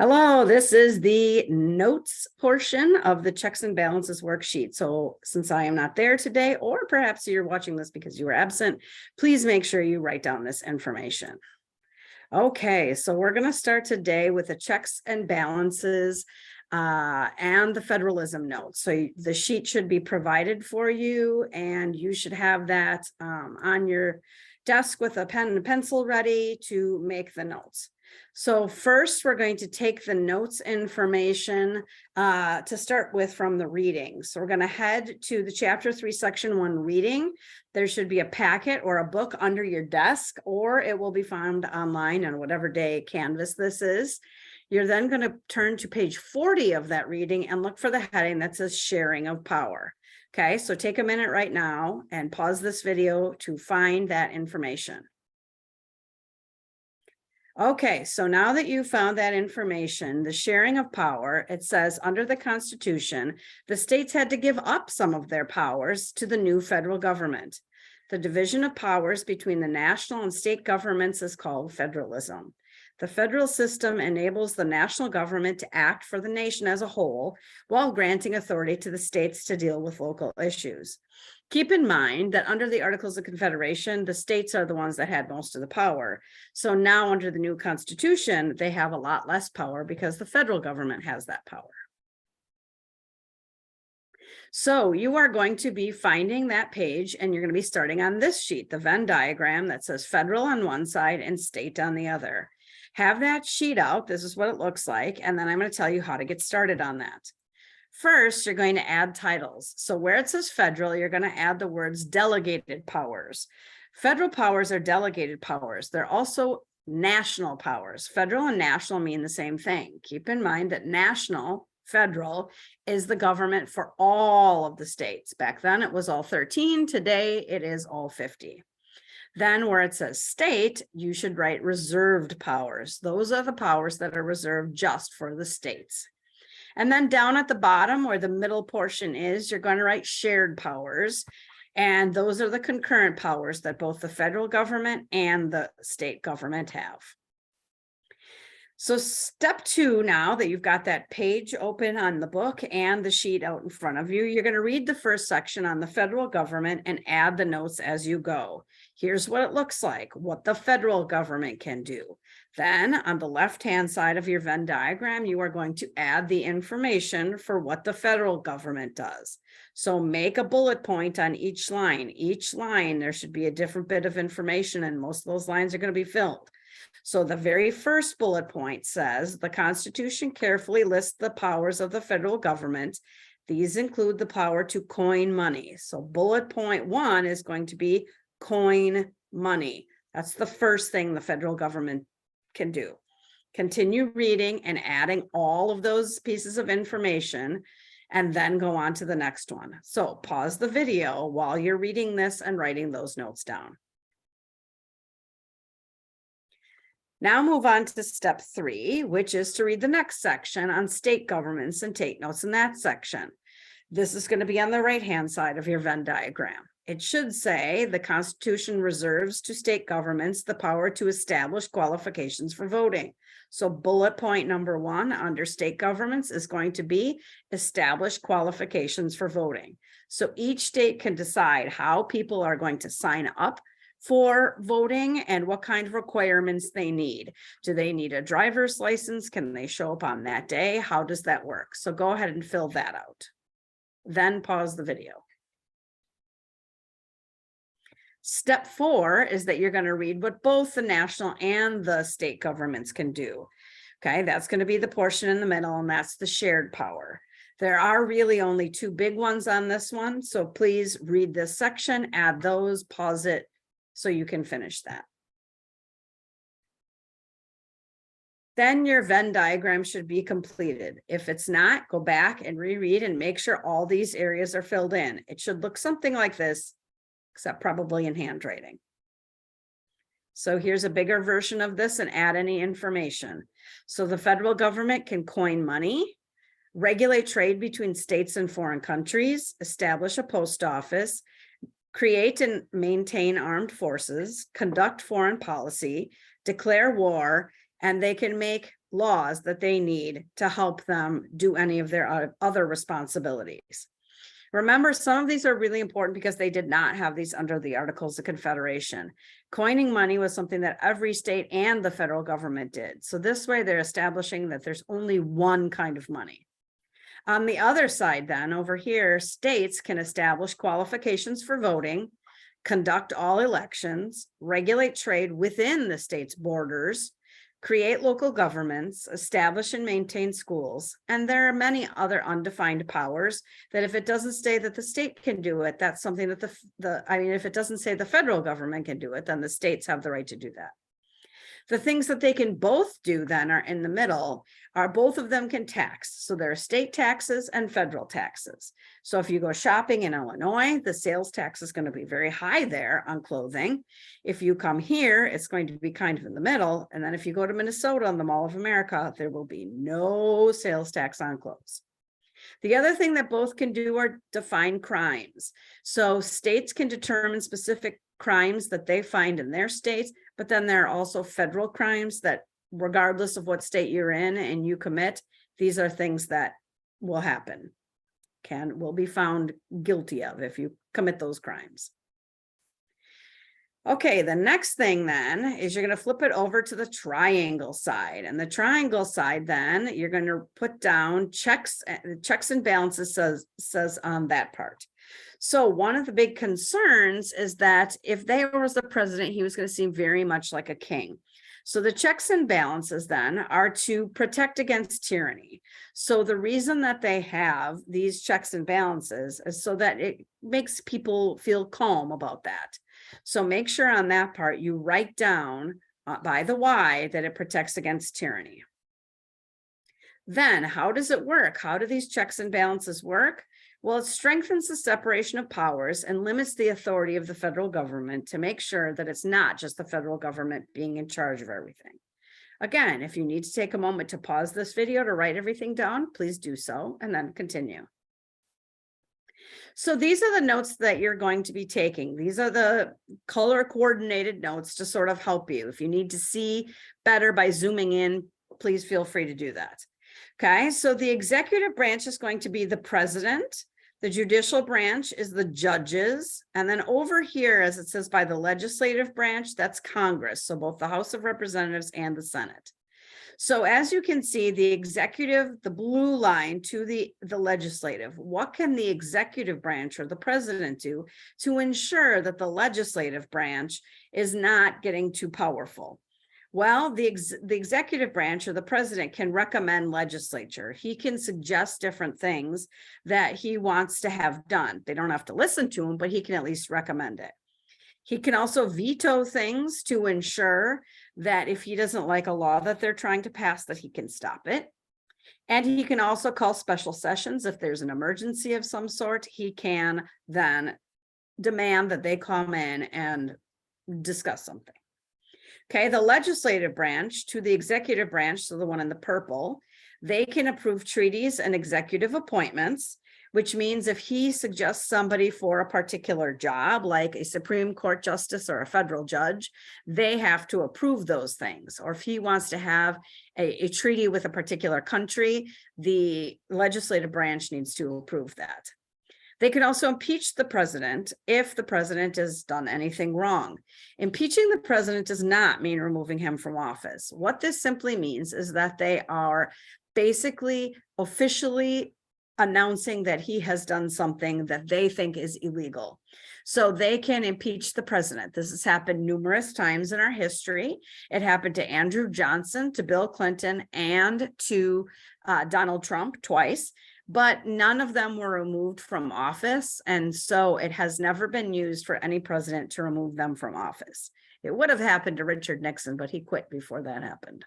Hello, this is the notes portion of the checks and balances worksheet. So since I am not there today, or perhaps you're watching this because you were absent, please make sure you write down this information. Okay, so we're going to start today with the checks and balances and the federalism notes. So the sheet should be provided for you, and you should have that on your desk with a pen and a pencil ready to make the notes. So first, we're going to take the notes information to start with from the reading. So we're going to head to the Chapter 3, Section 1 reading. There should be a packet or a book under your desk, or it will be found online on whatever day Canvas this is. You're then going to turn to page 40 of that reading and look for the heading that says Sharing of Power. Okay, so take a minute right now and pause this video to find that information. Okay, so now that you found that information, the sharing of power, it says under the Constitution, the states had to give up some of their powers to the new federal government. The division of powers between the national and state governments is called federalism. The federal system enables the national government to act for the nation as a whole while granting authority to the states to deal with local issues. Keep in mind that under the Articles of Confederation, the states are the ones that had most of the power. So now under the new Constitution, they have a lot less power because the federal government has that power. So you are going to be finding that page, and you're going to be starting on this sheet, the Venn diagram that says federal on one side and state on the other. Have that sheet out. This is what it looks like. And then I'm going to tell you how to get started on that. First, you're going to add titles. So where it says federal, you're going to add the words delegated powers. Federal powers are delegated powers. They're also national powers. Federal and national mean the same thing. Keep in mind that national, federal, is the government for all of the states. Back then it was all 13. Today it is all 50. Then where it says state, you should write reserved powers. Those are the powers that are reserved just for the states. And then down at the bottom where the middle portion is, you're going to write shared powers. And those are the concurrent powers that both the federal government and the state government have. So step 2, now that you've got that page open on the book and the sheet out in front of you, you're going to read the first section on the federal government and add the notes as you go. Here's what it looks like, what the federal government can do. Then on the left-hand side of your Venn diagram, you are going to add the information for what the federal government does. So make a bullet point on each line. Each line, there should be a different bit of information, and most of those lines are going to be filled. So the very first bullet point says, the Constitution carefully lists the powers of the federal government. These include the power to coin money. So bullet point 1 is going to be coin money. That's the first thing the federal government can do. Continue reading and adding all of those pieces of information, and then go on to the next one. So pause the video while you're reading this and writing those notes down. Now move on to step 3, which is to read the next section on state governments and take notes in that section. This is going to be on the right-hand side of your Venn diagram. It should say the Constitution reserves to state governments the power to establish qualifications for voting. So bullet point number 1 under state governments is going to be establish qualifications for voting. So each state can decide how people are going to sign up for voting and what kind of requirements they need. Do they need a driver's license? Can they show up on that day? How does that work? So go ahead and fill that out. Then pause the video. Step 4 is that you're going to read what both the national and the state governments can do. Okay, that's going to be the portion in the middle, and that's the shared power. There are really only 2 big ones on this one, so please read this section, add those, pause it, so you can finish that. Then your Venn diagram should be completed. If it's not, go back and reread and make sure all these areas are filled in. It should look something like this, except probably in handwriting. So here's a bigger version of this, and add any information. So the federal government can coin money, regulate trade between states and foreign countries, establish a post office, create and maintain armed forces, conduct foreign policy, declare war, and they can make laws that they need to help them do any of their other responsibilities. Remember, some of these are really important because they did not have these under the Articles of Confederation. Coining money was something that every state and the federal government did. So this way they're establishing that there's only one kind of money. On the other side then, over here, states can establish qualifications for voting, conduct all elections, regulate trade within the state's borders, create local governments, establish and maintain schools. And there are many other undefined powers that if it doesn't say that the state can do it, that's something that if it doesn't say the federal government can do it, then the states have the right to do that. The things that they can both do then are in the middle, are both of them can tax. So there are state taxes and federal taxes. So if you go shopping in Illinois, the sales tax is going to be very high there on clothing. If you come here, it's going to be kind of in the middle. And then if you go to Minnesota on the Mall of America, there will be no sales tax on clothes. The other thing that both can do are define crimes. So states can determine specific crimes that they find in their states, but then there are also federal crimes that regardless of what state you're in and you commit, these are things that will happen, will be found guilty of if you commit those crimes. Okay, the next thing then is you're going to flip it over to the triangle side. And the triangle side then, you're going to put down checks and balances says on that part. So one of the big concerns is that if there was the president, he was going to seem very much like a king. So the checks and balances then are to protect against tyranny. So the reason that they have these checks and balances is so that it makes people feel calm about that. So make sure on that part you write down by the Y that it protects against tyranny. Then how does it work? How do these checks and balances work? Well, it strengthens the separation of powers and limits the authority of the federal government to make sure that it's not just the federal government being in charge of everything. Again, if you need to take a moment to pause this video to write everything down, please do so and then continue. So these are the notes that you're going to be taking. These are the color coordinated notes to sort of help you. If you need to see better by zooming in, please feel free to do that. Okay, so the executive branch is going to be the president. The judicial branch is the judges. And then over here, as it says by the legislative branch, that's Congress. So both the House of Representatives and the Senate. So as you can see, the executive, the blue line to the legislative, what can the executive branch or the president do to ensure that the legislative branch is not getting too powerful? Well, the executive branch or the president can recommend legislature. He can suggest different things that he wants to have done. They don't have to listen to him, but he can at least recommend it. He can also veto things to ensure that if he doesn't like a law that they're trying to pass, that he can stop it. And he can also call special sessions. If there's an emergency of some sort, he can then demand that they come in and discuss something. Okay, the legislative branch to the executive branch, so the one in the purple, they can approve treaties and executive appointments, which means if he suggests somebody for a particular job, like a Supreme Court justice or a federal judge, they have to approve those things. Or if he wants to have a treaty with a particular country, the legislative branch needs to approve that. They can also impeach the president if the president has done anything wrong. Impeaching the president does not mean removing him from office. What this simply means is that they are basically officially announcing that he has done something that they think is illegal. So they can impeach the president. This has happened numerous times in our history. It happened to Andrew Johnson, to Bill Clinton, and to Donald Trump twice. But none of them were removed from office. And so it has never been used for any president to remove them from office. It would have happened to Richard Nixon, but he quit before that happened.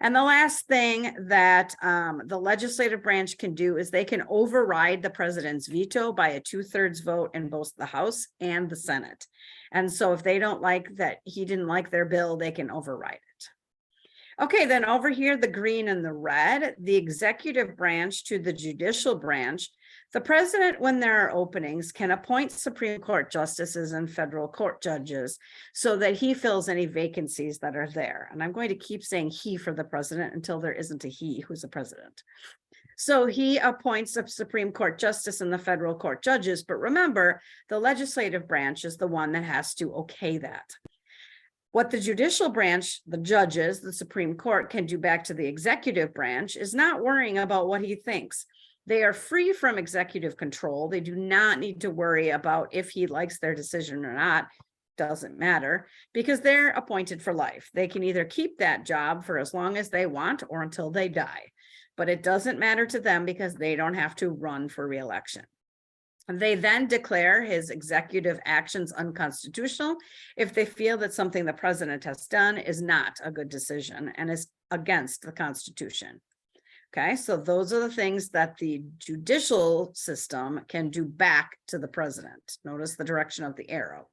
And the last thing that the legislative branch can do is they can override the president's veto by a 2/3 vote in both the House and the Senate. And so if they don't like that, he didn't like their bill, they can override it. Okay, then over here, the green and the red, the executive branch to the judicial branch. The president, when there are openings, can appoint Supreme Court justices and federal court judges so that he fills any vacancies that are there. And I'm going to keep saying he for the president until there isn't a he who's a president. So he appoints a Supreme Court justice and the federal court judges. But remember, the legislative branch is the one that has to okay that. What the judicial branch, the judges, the Supreme Court can do back to the executive branch is not worrying about what he thinks. They are free from executive control. They do not need to worry about if he likes their decision or not. Doesn't matter because they're appointed for life. They can either keep that job for as long as they want or until they die. But it doesn't matter to them because they don't have to run for re-election. They then declare his executive actions unconstitutional if they feel that something the president has done is not a good decision and is against the Constitution. Okay, so those are the things that the judicial system can do back to the president. Notice the direction of the arrow.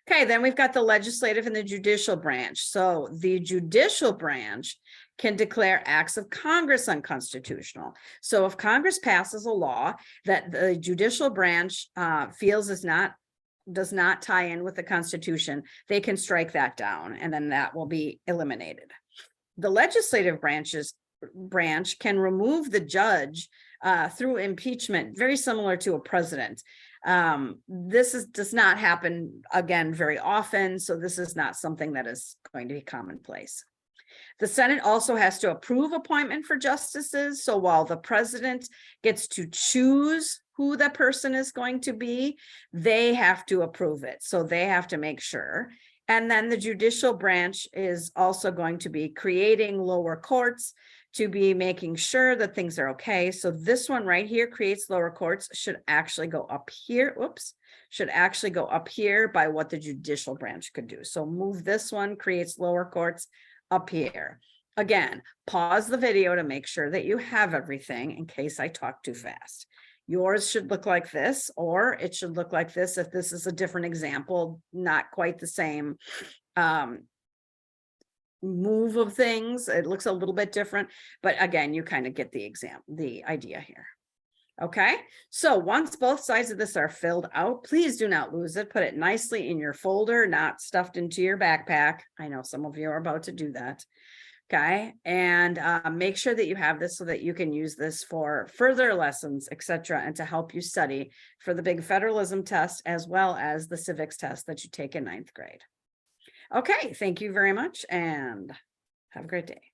Okay, then we've got the legislative and the judicial branch. So the judicial branch can declare acts of Congress unconstitutional. So if Congress passes a law that the judicial branch feels does not tie in with the Constitution, they can strike that down and then that will be eliminated. The legislative branch can remove the judge through impeachment, very similar to a president. This does not happen again very often, so this is not something that is going to be commonplace. The Senate also has to approve appointment for justices. So while the president gets to choose who the person is going to be, they have to approve it. So they have to make sure. And then the judicial branch is also going to be creating lower courts to be making sure that things are okay. So this one right here creates lower courts should actually go up here. Whoops, should actually go up here by what the judicial branch could do. So move this one, creates lower courts up here. Again, pause the video to make sure that you have everything in case I talk too fast. Yours should look like this, or it should look like this if this is a different example, not quite the same move of things. It looks a little bit different, but again, you kind of get the idea here. Okay, so once both sides of this are filled out, please do not lose it. Put it nicely in your folder, not stuffed into your backpack. I know some of you are about to do that. Okay, and make sure that you have this so that you can use this for further lessons, etc., and to help you study for the big federalism test as well as the civics test that you take in 9th grade. Okay, thank you very much and have a great day.